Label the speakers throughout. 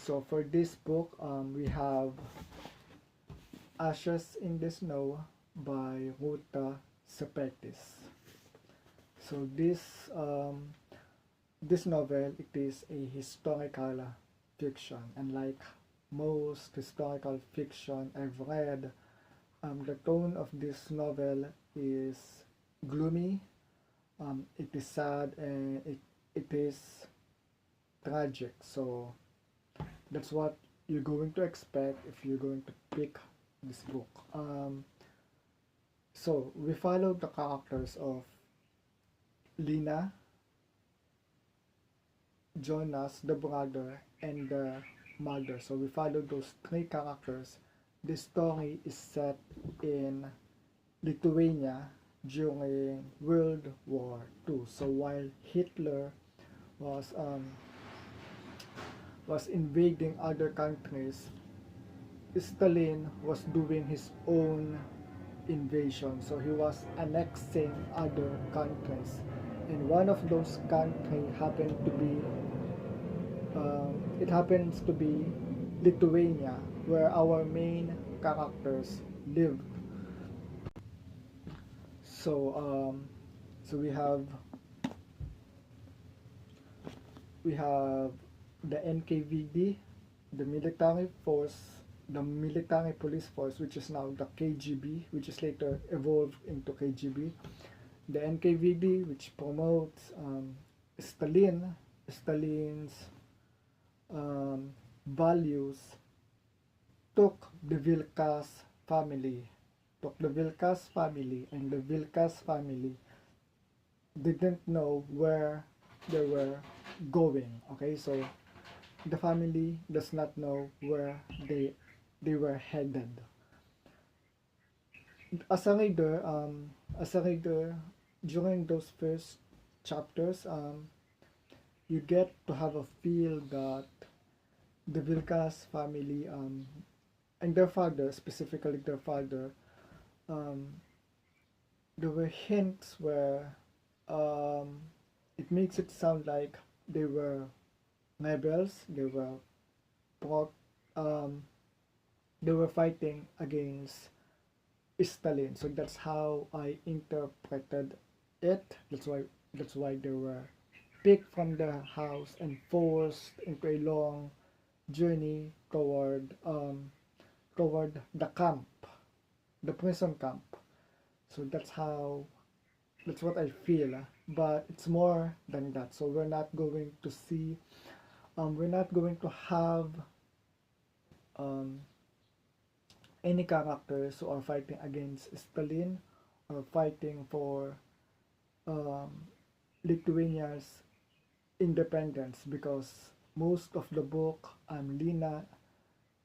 Speaker 1: So for this book, we have Ashes in the Snow by Ruta Sepetys. So this novel, it is a historical fiction, and like most historical fiction I've read, the tone of this novel is gloomy. It is sad, and it is tragic. So that's what you're going to expect if you're going to pick this book. So we follow the characters of Lina, Jonas, the brother, and the mother. So we follow those three characters. The story is set in Lithuania during World War II. So while Hitler was um, was invading other countries, Stalin was doing his own invasion. So he was annexing other countries, and one of those countries happened to be it happens to be Lithuania, where our main characters live. So so we have the NKVD, the military force, the military police force, which is now the KGB, which is later evolved into KGB. The NKVD, which promotes Stalin's values, took the Vilkas family, and the Vilkas family didn't know where they were going. Okay, so the family does not know where they were headed. As a reader, during those first chapters, you get to have a feel that the Vilkas family and their father, specifically their father, um, there were hints where um, it makes it sound like they were rebels. Pro, um, they were fighting against Stalin. So that's how I interpreted it. That's why they were picked from the house and forced into a long journey toward the camp, the prison camp. So that's what I feel. But it's more than that. So we're not going to have um, any characters who are fighting against Stalin or fighting for um, Lithuania's independence, because most of the book, Lina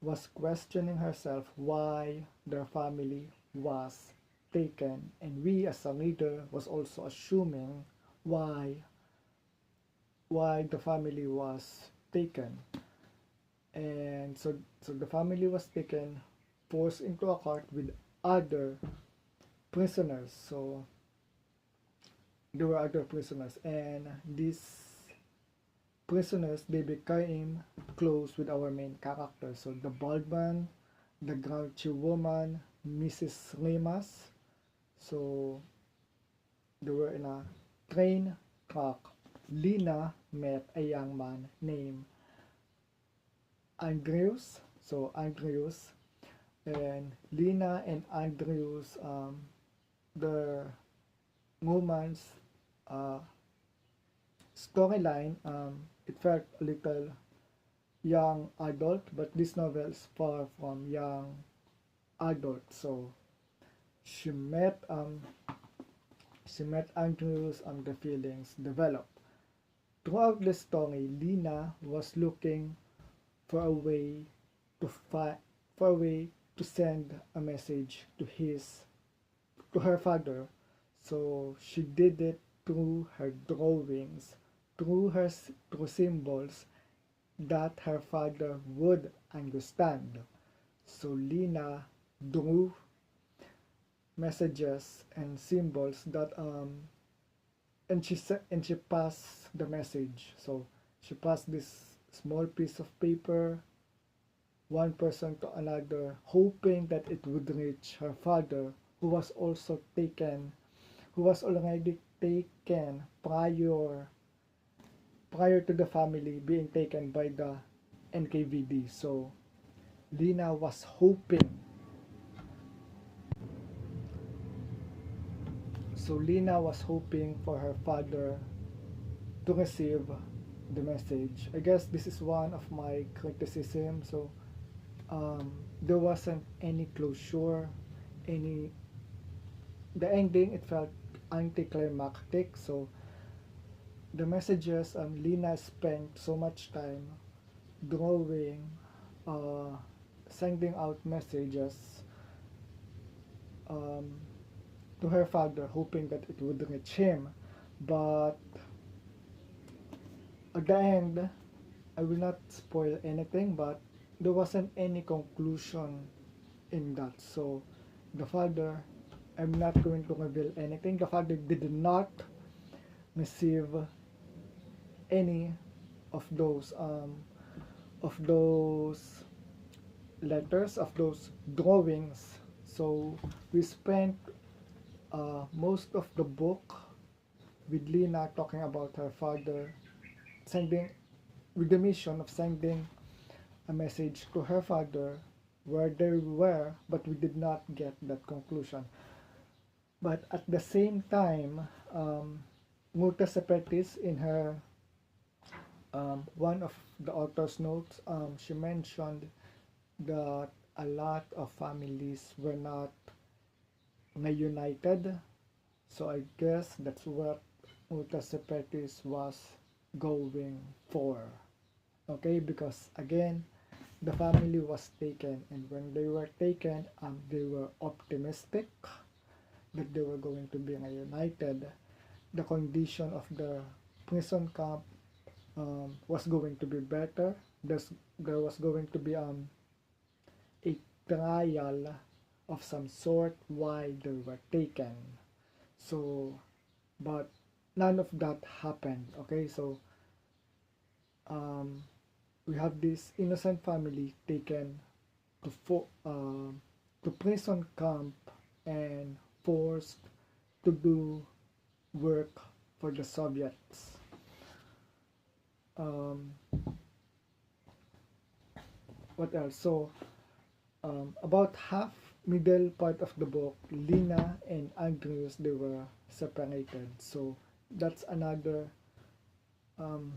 Speaker 1: was questioning herself why their family was taken, and we as a reader was also assuming why the family was taken. And so the family was taken, forced into a cart with other prisoners. So there were other prisoners, and these prisoners, they became close with our main character. So the bald man, the grouchy woman, Mrs. Rimas. So they were in a train track. Lina met a young man named Andrews. So Andrews and Lina and Andrews, the romance storyline, it felt a little young adult, but this novel is far from young adult. So she met Andrews, and the feelings developed. Throughout the story, Lina was looking for a way to send a message to her father. So she did it through her drawings, through symbols that her father would understand. So Lina drew messages and symbols that and she passed the message. So she passed this small piece of paper one person to another, hoping that it would reach her father, who was also taken, who was already taken prior to the family being taken by the NKVD. So Lina was hoping. So Lina was hoping for her father to receive the message. I guess this is one of my criticism. So there wasn't any closure, any the ending. It felt anticlimactic. So the messages, Lina spent so much time drawing, uh, sending out messages um, to her father, hoping that it would reach him. But at the end, I will not spoil anything, but there wasn't any conclusion in that. So the father, I'm not going to reveal anything. The father did not receive any of those letters, of those drawings. So we spent most of the book with Lina talking about her father, sending with the mission of sending a message to her father where they were, but we did not get that conclusion. But at the same time, Ruta Sepetys, in her one of the author's notes, she mentioned that a lot of families were not reunited. So I guess that's what Ruta Sepetys was going for. Okay, because again, the family was taken, and when they were taken, they were optimistic that they were going to be reunited. The condition of the prison camp was going to be better. There was going to be a trial of some sort while they were taken. So, but none of that happened. Okay, so we have this innocent family taken to prison camp and forced to do work for the Soviets. What else? So about half middle part of the book, Lina and Andrews, they were separated. So that's another um,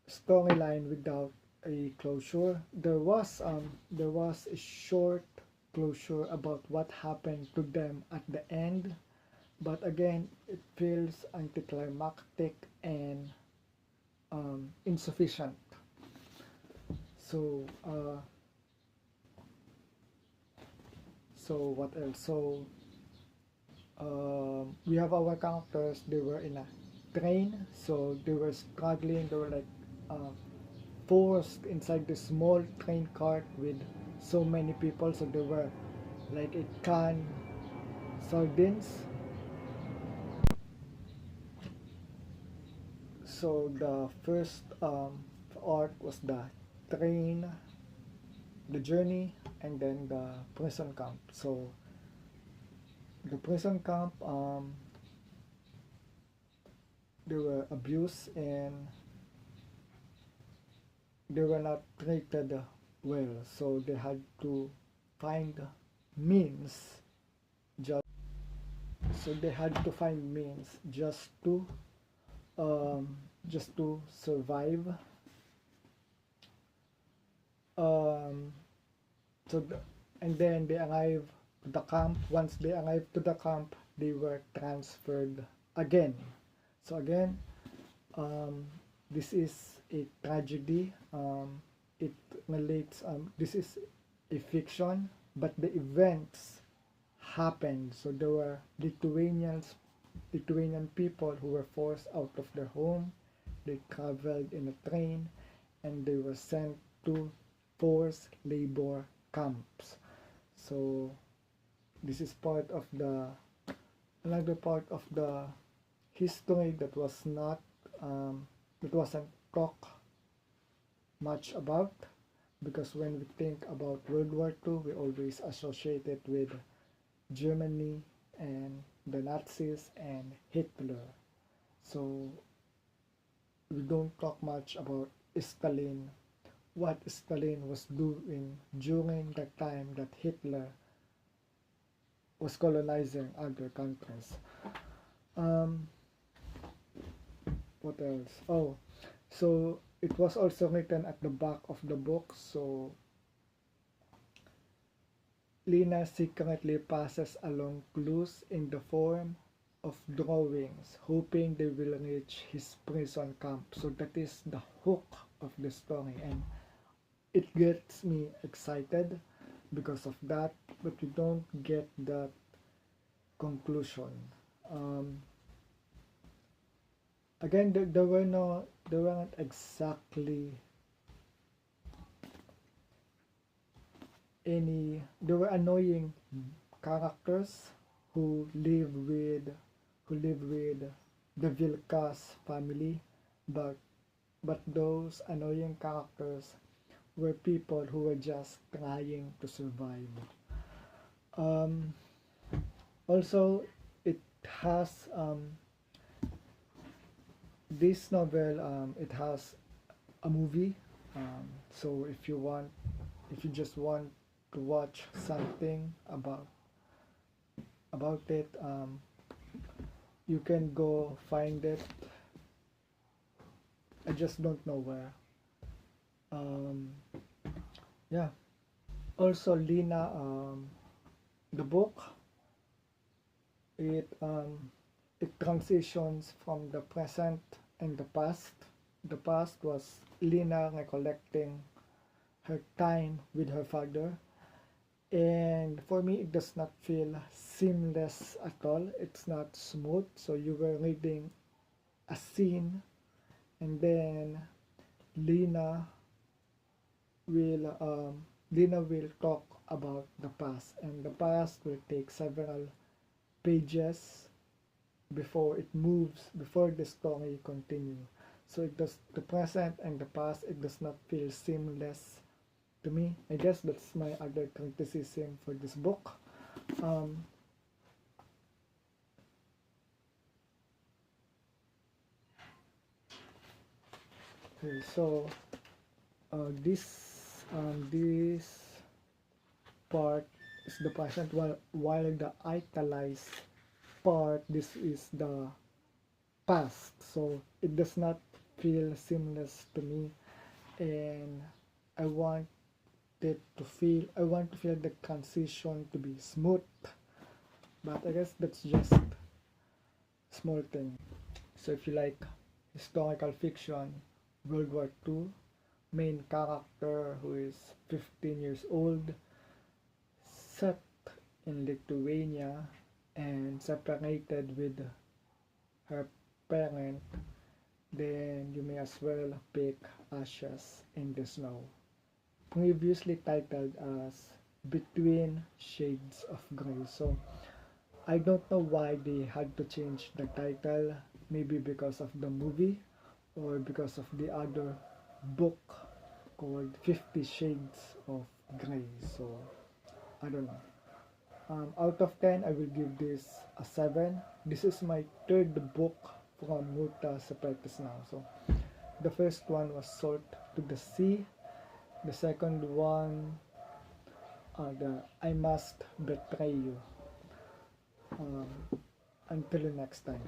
Speaker 1: storyline without a closure. There was a short closure about what happened to them at the end, but again, it feels anticlimactic and insufficient. So what else? So we have our characters. They were in a train, so they were struggling. They were like forced inside the small train cart with so many people. So they were like a can sardines. So the first arc was the train, the journey, and then the prison camp. So the prison camp, they were abused and they were not treated well. So they had to find means just just to survive. So and then they arrived to the camp. Once they arrived to the camp, they were transferred again. So again, this is a tragedy. It relates. This is a fiction, but the events happened. So there were Lithuanian people who were forced out of their home. They traveled in a train, and they were sent to forced labor camps. So this is part of another part of the history that was not that wasn't talk much about, because when we think about World War II, we always associate it with Germany and the Nazis and Hitler. So we don't talk much about Stalin, what Stalin was doing during the time that Hitler was colonizing other countries. Um, what else? Oh, so it was also written at the back of the book. So Lina secretly passes along clues in the form of drawings, hoping they will reach his prison camp. So that is the hook of the story, and it gets me excited because of that, but we don't get that conclusion. Um, Again, there weren't exactly there were annoying characters who live with the Vilkas family, but those annoying characters were people who were just trying to survive. Um, Also, it has this novel. It has a movie. So if you just want to watch something about it, you can go find it. I just don't know where. Um, yeah. Also, Lina, the book, it transitions from the present and the past. The past was Lina recollecting her time with her father, and for me it does not feel seamless at all. It's not smooth. So you were reading a scene, and then Lina will talk about the past, and the past will take several pages before the story continue. So it does, the present and the past, it does not feel seamless to me. I guess that's my other criticism for this book. Um, okay, so this part is the present, while the italized part, this is the past. So it does not feel seamless to me, and I want I want to feel the transition to be smooth, but I guess that's just small thing. So if you like historical fiction, World War II, main character who is 15 years old, set in Lithuania and separated with her parent, then you may as well pick Ashes in the Snow, previously titled as Between Shades of Grey. So I don't know why they had to change the title, maybe because of the movie or because of the other book called 50 Shades of Grey. So I don't know. Out of 10, I will give this a 7. This is my third book from Ruta Sepetys now. So the first one was Salt to the Sea. The second one, the I Must Betray You. Um, until next time.